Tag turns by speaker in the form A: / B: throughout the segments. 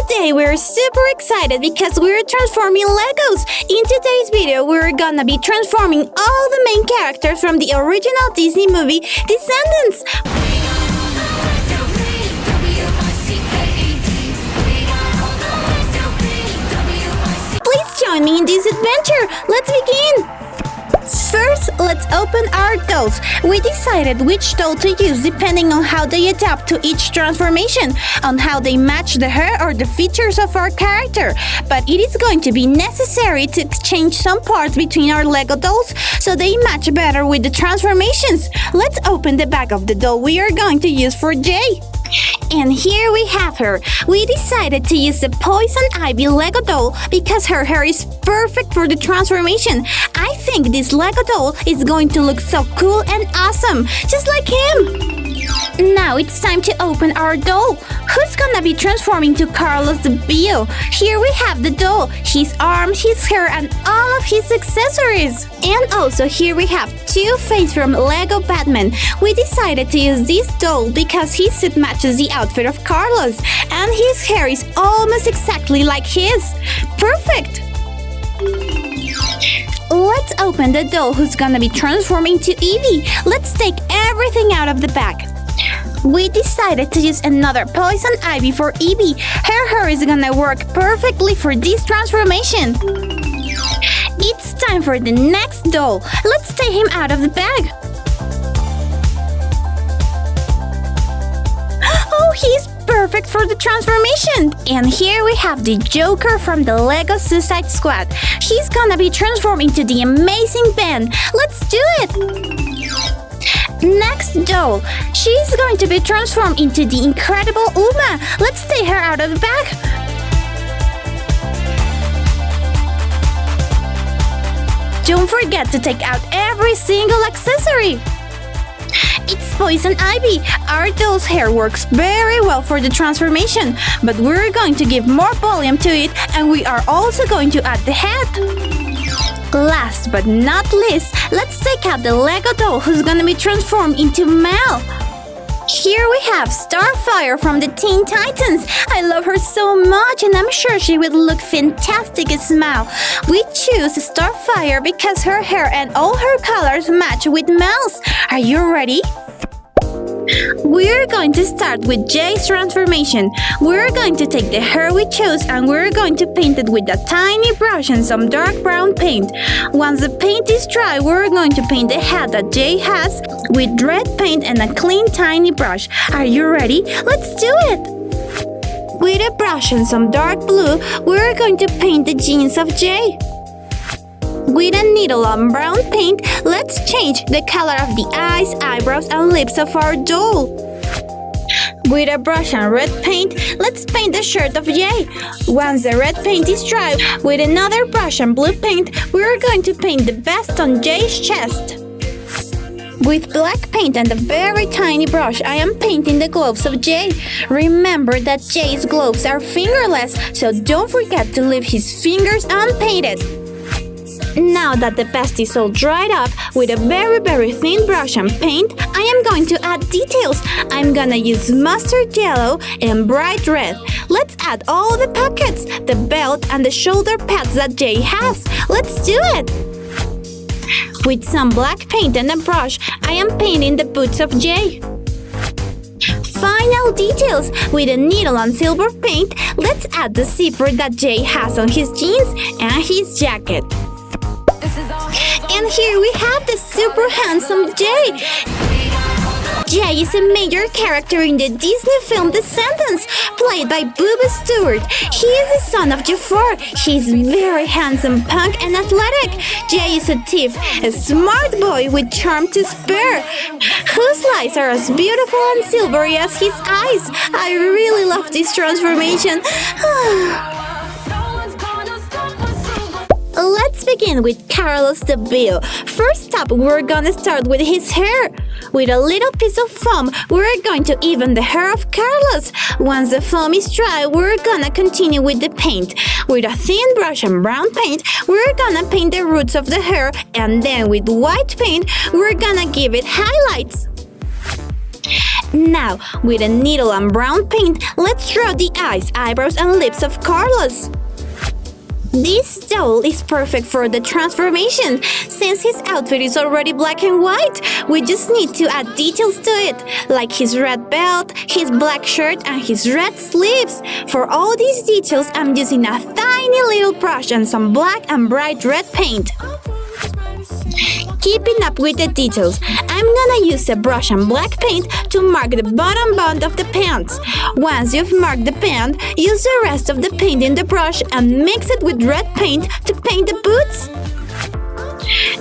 A: Today we're super excited because we're transforming Legos. In today's video, we're gonna be transforming all the main characters from the original Disney movie, Descendants. Please join me in this adventure. Let's begin. First, let's open our dolls. We decided which doll to use depending on how they adapt to each transformation, on how they match the hair or the features of our character. But it is going to be necessary to exchange some parts between our Lego dolls so they match better with the transformations. Let's open the back of the doll we are going to use for Jay. And here we have her. We decided to use the Poison Ivy Lego doll because her hair is perfect for the transformation. I think this Lego doll is going to look so cool and awesome, just like him. Now it's time to open our doll. Who's gonna be transforming to Carlos the Beal? Here we have the doll, his arms, his hair, and all of his accessories. And also here we have Two-Face from Lego Batman. We decided to use this doll because his suit matches the outfit of Carlos, and his hair is almost exactly like his. Perfect! Let's open the doll who's gonna be transforming to Evie. Let's take everything out of the bag. We decided to use another Poison Ivy for Evie. Her hair is gonna work perfectly for this transformation. It's time for the next doll. Let's take him out of the bag. Oh, he's perfect for the transformation. And here we have the Joker from the Lego Suicide Squad. He's gonna be transforming to the amazing Ben. Let's do it. Next doll. She's going to be transformed into the incredible Uma. Let's take her out of the bag. Don't forget to take out every single accessory. It's Poison Ivy. Our doll's hair works very well for the transformation, but we're going to give more volume to it, and we are also going to add the head. Last but not least, let's take out the Lego doll who's gonna be transformed into Mel. Here we have Starfire from the Teen Titans. I love her so much and I'm sure she would look fantastic as Mel. We choose Starfire because her hair and all her colors match with Mel's. Are you ready? We're going to start with Jay's transformation. We're going to take the hair we chose and we're going to paint it with a tiny brush and some dark brown paint. Once the paint is dry, we're going to paint the head that Jay has with red paint and a clean tiny brush. Are you ready? Let's do it! With a brush and some dark blue, we're going to paint the jeans of Jay. With a needle and brown paint, let's change the color of the eyes, eyebrows, and lips of our doll. With a brush and red paint, let's paint the shirt of Jay. Once the red paint is dry, with another brush and blue paint, we're going to paint the vest on Jay's chest. With black paint and a very tiny brush, I am painting the gloves of Jay. Remember that Jay's gloves are fingerless, so don't forget to leave his fingers unpainted. Now that the vest is all dried up, with a very thin brush and paint, I am going to add details. I'm gonna use mustard yellow and bright red. Let's add all the pockets, the belt, and the shoulder pads that Jay has. Let's do it! With some black paint and a brush, I am painting the boots of Jay. Final details. With a needle and silver paint, let's add the zipper that Jay has on his jeans and his jacket. And here we have the super handsome Jay. Jay is a major character in the Disney film Descendants, played by Booba Stewart. He is the son of Jafar. He's very handsome, punk, and athletic. Jay is a thief, a smart boy with charm to spare, whose eyes are as beautiful and silvery as his eyes. I really love this transformation. Let's begin with Carlos the Beal. First up, we're gonna start with his hair. With a little piece of foam, we're going to even the hair of Carlos. Once the foam is dry, we're gonna continue with the paint. With a thin brush and brown paint, we're gonna paint the roots of the hair, and then with white paint, we're gonna give it highlights. Now, with a needle and brown paint, let's draw the eyes, eyebrows, and lips of Carlos. This doll is perfect for the transformation. Since his outfit is already black and white, we just need to add details to it, like his red belt, his black shirt, and his red sleeves. For all these details, I'm using a tiny little brush and some black and bright red paint. Keeping up with the details, I'm gonna use a brush and black paint to mark the bottom band of the pants. Once you've marked the band, use the rest of the paint in the brush and mix it with red paint to paint the boots.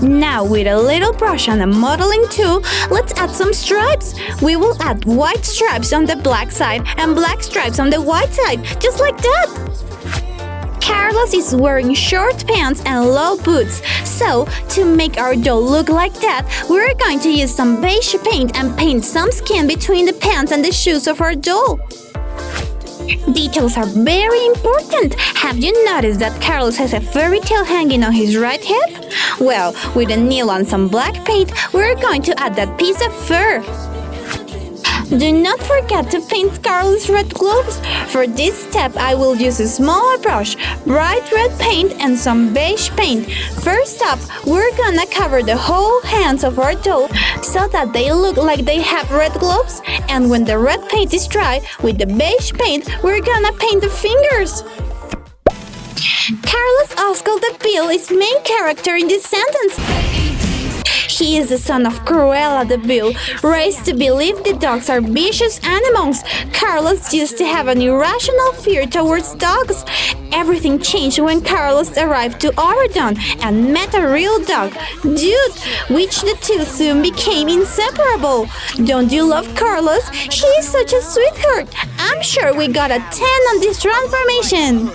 A: Now, with a little brush and a modeling tool, let's add some stripes. We will add white stripes on the black side and black stripes on the white side, just like that. Carlos is wearing short pants and low boots, so to make our doll look like that, we're going to use some beige paint and paint some skin between the pants and the shoes of our doll. Details are very important. Have you noticed that Carlos has a fairy tail hanging on his right hip? Well, with a nail and some black paint, we're going to add that piece of fur. Do not forget to paint Carlos' red gloves. For this step, I will use a smaller brush, bright red paint, and some beige paint. First up, we're gonna cover the whole hands of our doll so that they look like they have red gloves. And when the red paint is dry, with the beige paint, we're gonna paint the fingers. Carlos Oscar the Bill is main character in Descendants. He is the son of Cruella the Bill, raised to believe the dogs are vicious animals. Carlos used to have an irrational fear towards dogs. Everything changed when Carlos arrived to Oregon and met a real dog, Dude, which the two soon became inseparable. Don't you love Carlos? He is such a sweetheart. I'm sure we got a 10 on this transformation.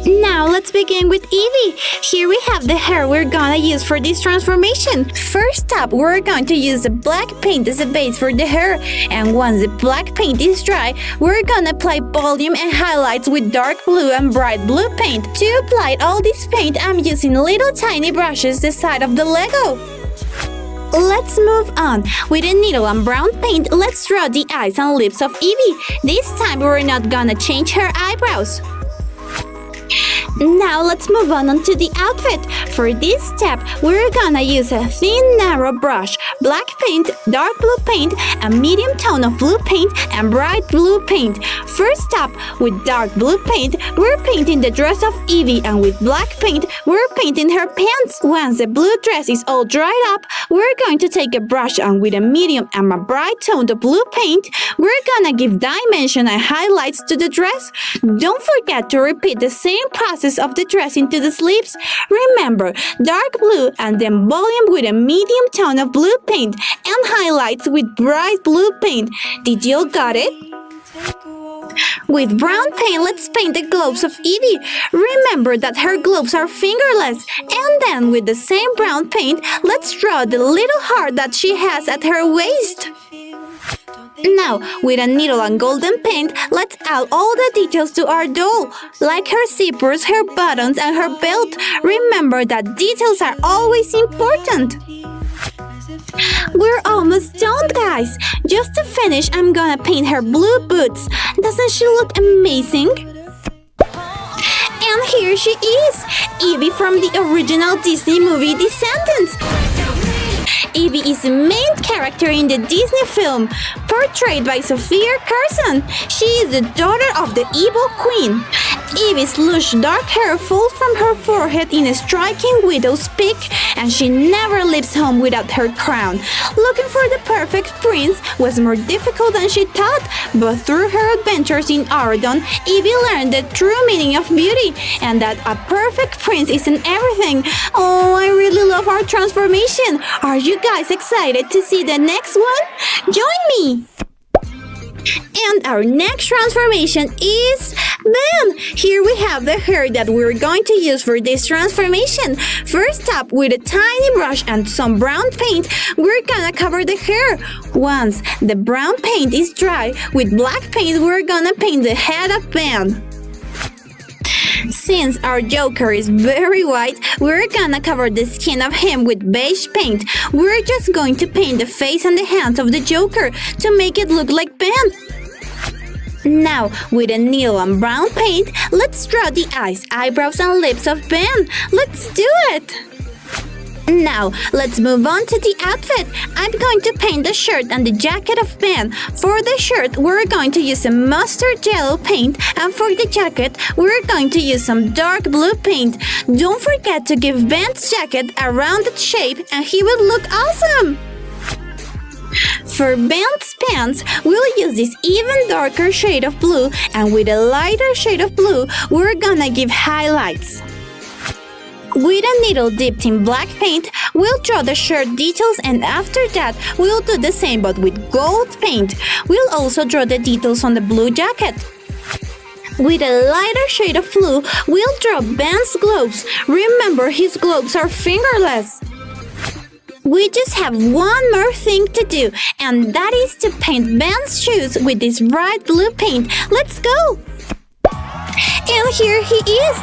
A: Now let's begin with Evie. Here we have the hair we're gonna use for this transformation. First up, we're going to use the black paint as a base for the hair. And once the black paint is dry, we're gonna apply volume and highlights with dark blue and bright blue paint. To apply all this paint, I'm using little tiny brushes the size of the Lego. Let's move on. With a needle and brown paint, let's draw the eyes and lips of Evie. This time we're not gonna change her eyebrows. Now let's move on to the outfit. For this step, we're gonna use a thin, narrow brush, black paint, dark blue paint, a medium tone of blue paint, and bright blue paint. First up, with dark blue paint, we're painting the dress of Evie, and with black paint, we're painting her pants. Once the blue dress is all dried up, we're going to take a brush and with a medium and a bright tone of blue paint, we're gonna give dimension and highlights to the dress. Don't forget to repeat the same process of the dress into the sleeves. Remember, dark blue and then volume with a medium tone of blue paint and highlights with bright blue paint. Did you all got it? With brown paint, let's paint the gloves of Evie. Remember that her gloves are fingerless. And then with the same brown paint, let's draw the little heart that she has at her waist. Now, with a needle and golden paint, let's add all the details to our doll, like her zippers, her buttons, and her belt. Remember that details are always important. We're almost done, guys. Just to finish, I'm gonna paint her blue boots. Doesn't she look amazing? And here she is, Evie from the original Disney movie Descendants. Evie is the main character in the Disney film, portrayed by Sophia Carson. She is the daughter of the evil queen. Evie's lush dark hair falls from her forehead in a striking widow's peak, and she never leaves home without her crown. Looking for the perfect prince was more difficult than she thought, but through her adventures in Oregon, Evie learned the true meaning of beauty, and that a perfect prince isn't everything. Oh, I really love our transformation. Are you guys excited to see the next one? Join me! And our next transformation is BAM! Here we have the hair that we're going to use for this transformation. First up, with a tiny brush and some brown paint, we're gonna cover the hair. Once the brown paint is dry, with black paint, we're gonna paint the head of BAM. Since our Joker is very white, we're gonna cover the skin of him with beige paint. We're just going to paint the face and the hands of the Joker to make it look like Ben. Now, with a needle and brown paint, let's draw the eyes, eyebrows, and lips of Ben. Let's do it! Now, let's move on to the outfit. I'm going to paint the shirt and the jacket of Ben. For the shirt, we're going to use a mustard yellow paint, and for the jacket, we're going to use some dark blue paint. Don't forget to give Ben's jacket a rounded shape, and he will look awesome! For Ben's pants, we'll use this even darker shade of blue, and with a lighter shade of blue, we're gonna give highlights. With a needle dipped in black paint, we'll draw the shirt details, and after that, we'll do the same but with gold paint. We'll also draw the details on the blue jacket. With a lighter shade of blue, we'll draw Ben's gloves. Remember, his gloves are fingerless. We just have one more thing to do, and that is to paint Ben's shoes with this bright blue paint. Let's go! And here he is!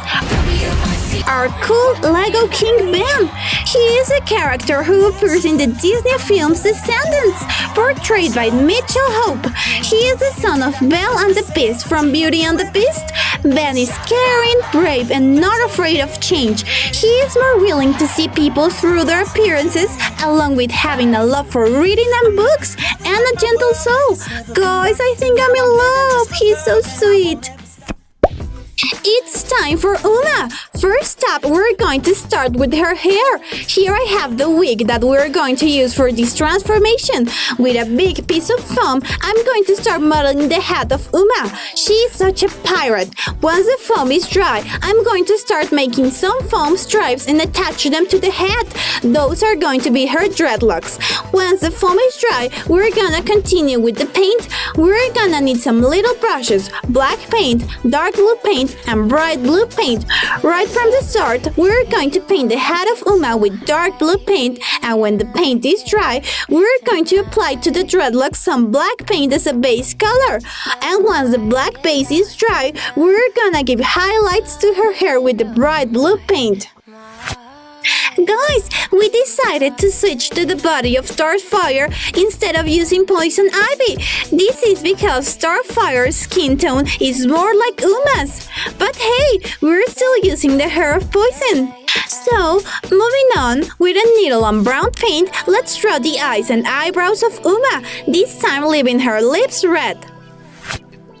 A: Our cool Lego King Ben. He is a character who appears in the Disney films Descendants, portrayed by Mitchell Hope. He is the son of Belle and the Beast from Beauty and the Beast. Ben is caring, brave, and not afraid of change. He is more willing to see people through their appearances, along with having a love for reading and books, and a gentle soul. Guys, I think I'm in love. He's so sweet. It's time for Uma! First up, we're going to start with her hair. Here I have the wig that we're going to use for this transformation. With a big piece of foam, I'm going to start modeling the hat of Uma. She's such a pirate. Once the foam is dry, I'm going to start making some foam stripes and attach them to the hat. Those are going to be her dreadlocks. Once the foam is dry, we're gonna continue with the paint. We're gonna need some little brushes, black paint, dark blue paint, and bright blue paint. Right from the start, we're going to paint the hat of Uma with dark blue paint, and when the paint is dry, we're going to apply to the dreadlocks some black paint as a base color. And once the black base is dry, we're gonna give highlights to her hair with the bright blue paint. Guys, we decided to switch to the body of Starfire instead of using Poison Ivy. This is because Starfire's skin tone is more like Uma's. But hey, we're still using the hair of Poison. So, moving on, with a needle and brown paint, let's draw the eyes and eyebrows of Uma, this time leaving her lips red.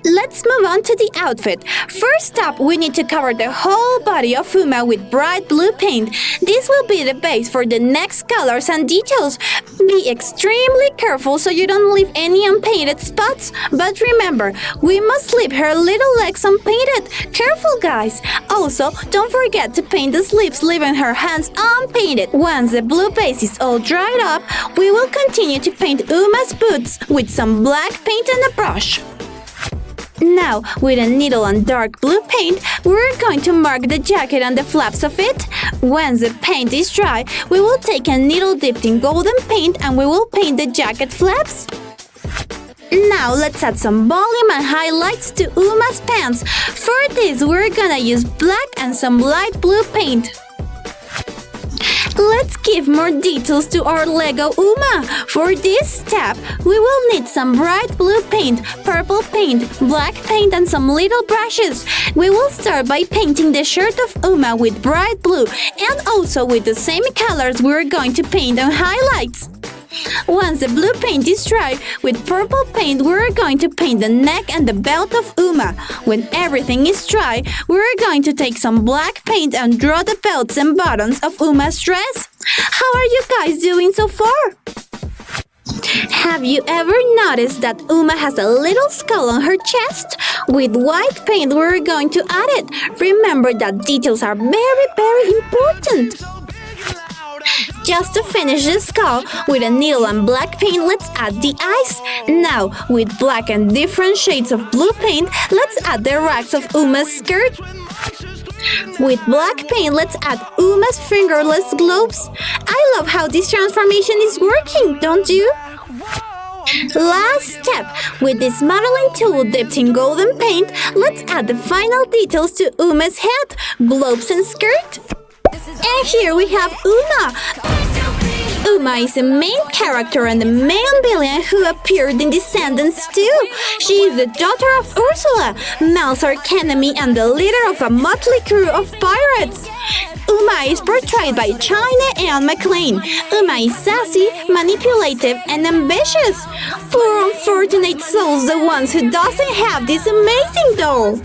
A: Let's move on to the outfit. First up, we need to cover the whole body of Uma with bright blue paint. This will be the base for the next colors and details. Be extremely careful so you don't leave any unpainted spots. But remember, we must leave her little legs unpainted. Careful, guys. Also, don't forget to paint the sleeves, leaving her hands unpainted. Once the blue base is all dried up, we will continue to paint Uma's boots with some black paint and a brush. Now, with a needle and dark blue paint, we're going to mark the jacket and the flaps of it. Once the paint is dry, we will take a needle dipped in golden paint and we will paint the jacket flaps. Now, let's add some volume and highlights to Uma's pants. For this, we're gonna use black and some light blue paint. Let's give more details to our Lego Uma. For this step, we will need some bright blue paint, purple paint, black paint, and some little brushes. We will start by painting the shirt of Uma with bright blue, and also with the same colors we're going to paint on highlights. Once the blue paint is dry, with purple paint we're going to paint the neck and the belt of Uma. When everything is dry, we're going to take some black paint and draw the belts and buttons of Uma's dress. How are you guys doing so far? Have you ever noticed that Uma has a little skull on her chest? With white paint we're going to add it. Remember that details are very important. Just to finish the skull, with a needle and black paint, let's add the eyes. Now, with black and different shades of blue paint, let's add the rags of Uma's skirt. With black paint, let's add Uma's fingerless gloves. I love how this transformation is working, don't you? Last step. With this modeling tool dipped in golden paint, let's add the final details to Uma's head, globes and skirt. And here we have Uma. Uma is the main character and the main villain who appeared in Descendants too. She is the daughter of Ursula, Mal's archenemy and the leader of a motley crew of pirates. Uma is portrayed by China Anne McLean. Uma is sassy, manipulative, and ambitious. Poor unfortunate souls, the ones who doesn't have this amazing doll.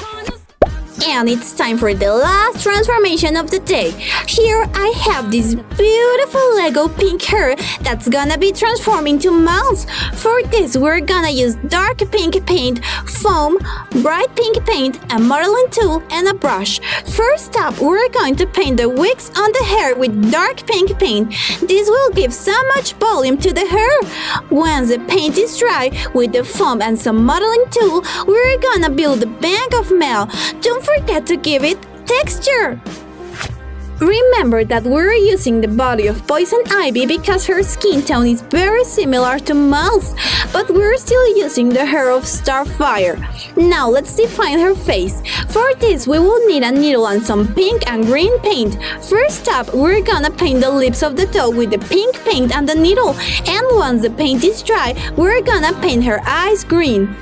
A: And it's time for the last transformation of the day. Here I have this beautiful Lego pink hair that's gonna be transformed into mouse. For this, we're gonna use dark pink paint, foam, bright pink paint, a modeling tool, and a brush. First up, we're going to paint the wigs on the hair with dark pink paint. This will give so much volume to the hair. Once the paint is dry, with the foam and some modeling tool, we're gonna build a bag of Mel. Don't forget to give it texture. Remember that we're using the body of Poison Ivy because her skin tone is very similar to Mal's, but we're still using the hair of Starfire. Now let's define her face. For this, we will need a needle and some pink and green paint. First up, we're gonna paint the lips of the doll with the pink paint and the needle, and once the paint is dry, we're gonna paint her eyes green.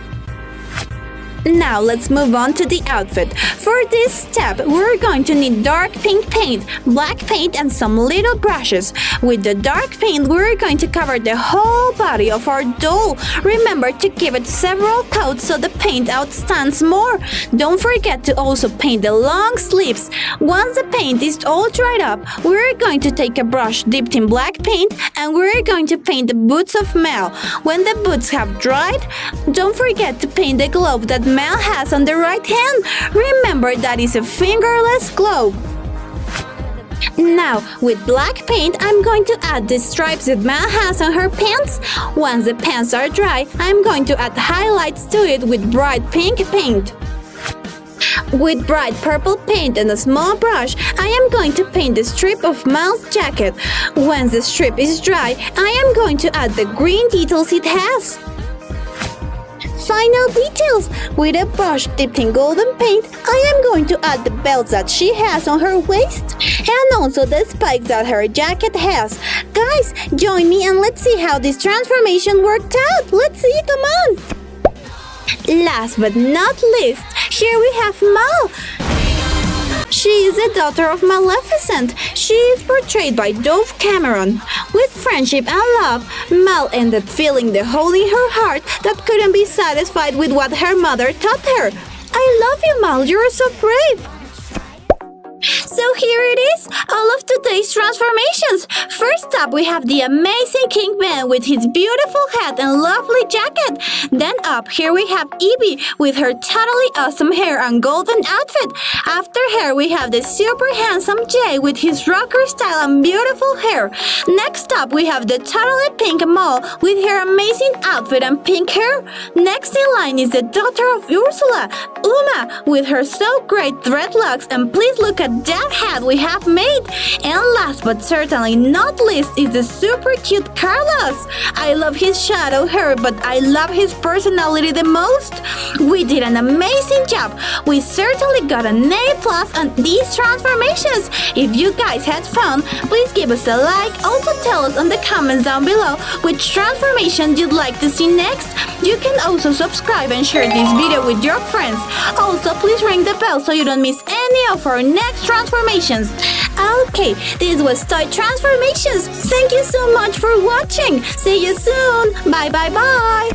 A: Now let's move on to the outfit. For this step, we're going to need dark pink paint, black paint, and some little brushes. With the dark paint, we're going to cover the whole body of our doll. Remember to give it several coats so the paint outstands more. Don't forget to also paint the long sleeves. Once the paint is all dried up, we're going to take a brush dipped in black paint and we're going to paint the boots of Mel. When the boots have dried, don't forget to paint the glove that Mel has on the right hand. Remember that is a fingerless glove. Now, with black paint, I'm going to add the stripes that Mel has on her pants. Once the pants are dry, I'm going to add highlights to it with bright pink paint. With bright purple paint and a small brush, I am going to paint the strip of Mel's jacket. Once the strip is dry, I am going to add the green details it has. Final details. With a brush dipped in golden paint, I am going to add the belts that she has on her waist and also the spikes that her jacket has. Guys, join me and let's see how this transformation worked out. Let's see, come on. Last but not least, here we have Mal. She is the daughter of Maleficent. She is portrayed by Dove Cameron. With friendship and love, Mal ended feeling the hole in her heart that couldn't be satisfied with what her mother taught her. I love you, Mal. You're so brave. So here it is, all of today's transformations. First up, we have the amazing King Ben with his beautiful hat and lovely jacket. Then up, here we have Evie with her totally awesome hair and golden outfit. After her, we have the super handsome Jay with his rocker style and beautiful hair. Next up, we have the totally pink Mal with her amazing outfit and pink hair. Next in line is the daughter of Ursula, Uma, with her so great dreadlocks, and please look at that hat we have made. And last but certainly not least is the super cute Carlos. I love his shadow hair, but I love his personality the most. We did an amazing job. We certainly got an A+ on these transformations. If you guys had fun, please give us a like. Also tell us in the comments down below which transformation you'd like to see next. You can also subscribe and share this video with your friends. Also, please ring the bell so you don't miss any of our next transformations. Okay, this was Toy Transformations. Thank you so much for watching. See you soon. Bye bye bye.